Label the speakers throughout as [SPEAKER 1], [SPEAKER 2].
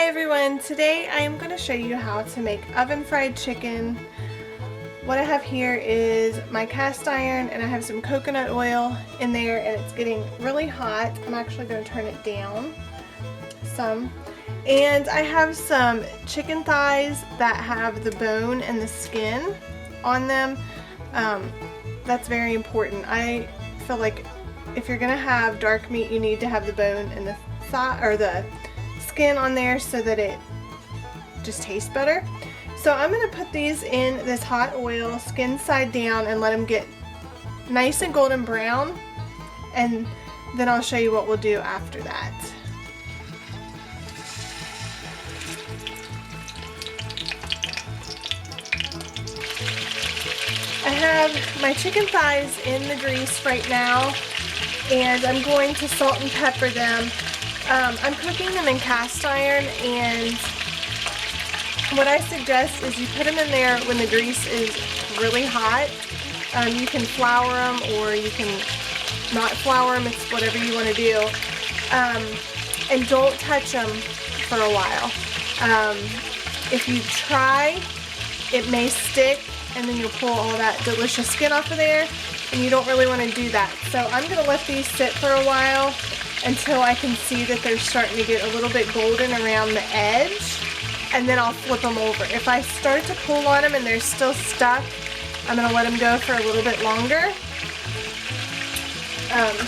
[SPEAKER 1] Hi everyone, today I am going to show you how to make oven fried chicken. What I have here is my cast iron and I have some coconut oil in there and it's getting really hot. I'm actually going to turn it down some. And I have some chicken thighs that have the bone and the skin on them. That's very important. I feel like if you're going to have dark meat, you need to have the bone and the thigh or the skin on there so that it just tastes better. So I'm going to put these in this hot oil, skin side down, and let them get nice and golden brown, and then I'll show you what we'll do after that. I have my chicken thighs in the grease right now, and I'm going to salt and pepper them. I'm cooking them in cast iron, and what I suggest is you put them in there when the grease is really hot. You can flour them or you can not flour them, it's whatever you want to do. And don't touch them for a while. If you try, it may stick and then you'll pull all that delicious skin off of there, and you don't really want to do that. So I'm going to let these sit for a while until I can see that they're starting to get a little bit golden around the edge, and then I'll flip them over. If I start to pull on them and they're still stuck, I'm going to let them go for a little bit longer.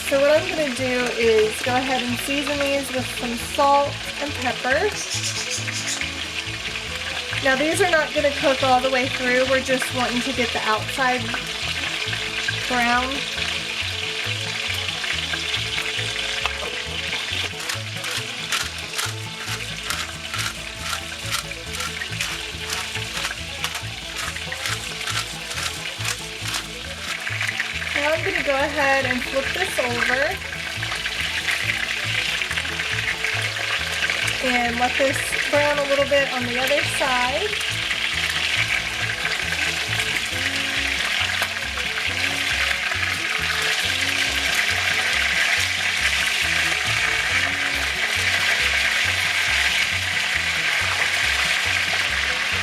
[SPEAKER 1] So what I'm going to do is go ahead and season these with some salt and pepper. Now these are not going to cook all the way through, we're just wanting to get the outside brown. Now I'm going to go ahead and flip this over and let this brown a little bit on the other side.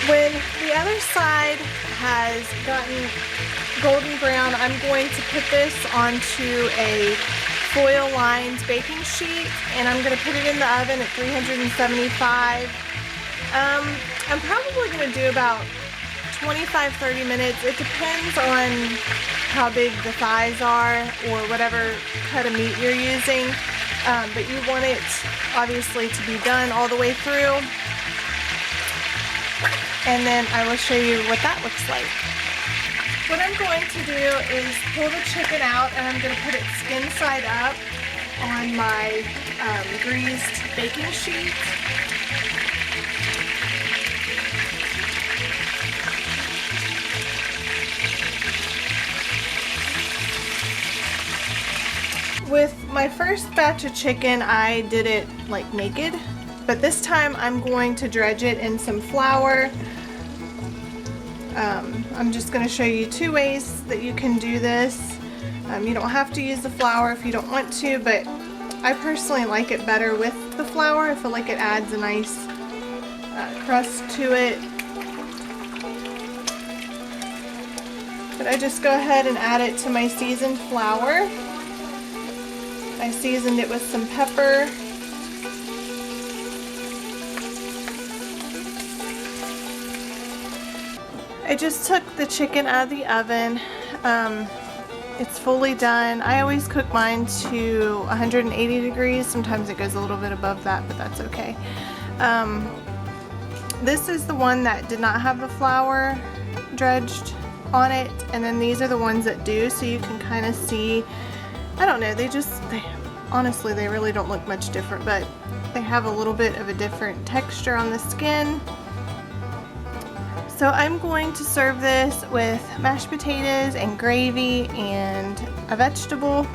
[SPEAKER 1] When the other side has gotten golden brown, I'm going to put this onto a foil-lined baking sheet, and I'm going to put it in the oven at 375. I'm probably going to do about 25-30 minutes. It depends on how big the thighs are or whatever cut of meat you're using, but you want it obviously to be done all the way through, and then I will show you what that looks like. What I'm going to do is pull the chicken out, and I'm going to put it skin side up on my greased baking sheet. With my first batch of chicken, I did it like naked, but this time I'm going to dredge it in some flour. I'm just going to show you two ways that you can do this. You don't have to use the flour if you don't want to, but I personally like it better with the flour. I feel like it adds a nice crust to it. But I just go ahead and add it to my seasoned flour. I seasoned it with some pepper. I just took the chicken out of the oven. It's fully done. I always cook mine to 180 degrees. Sometimes it goes a little bit above that, but that's okay. This is the one that did not have the flour dredged on it, and then these are the ones that do, so you can kind of see, I don't know, honestly, they really don't look much different, but they have a little bit of a different texture on the skin. So I'm going to serve this with mashed potatoes and gravy and a vegetable.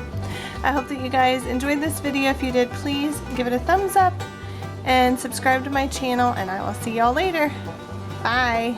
[SPEAKER 1] I hope that you guys enjoyed this video. If you did, please give it a thumbs up and subscribe to my channel, and I will see y'all later. Bye.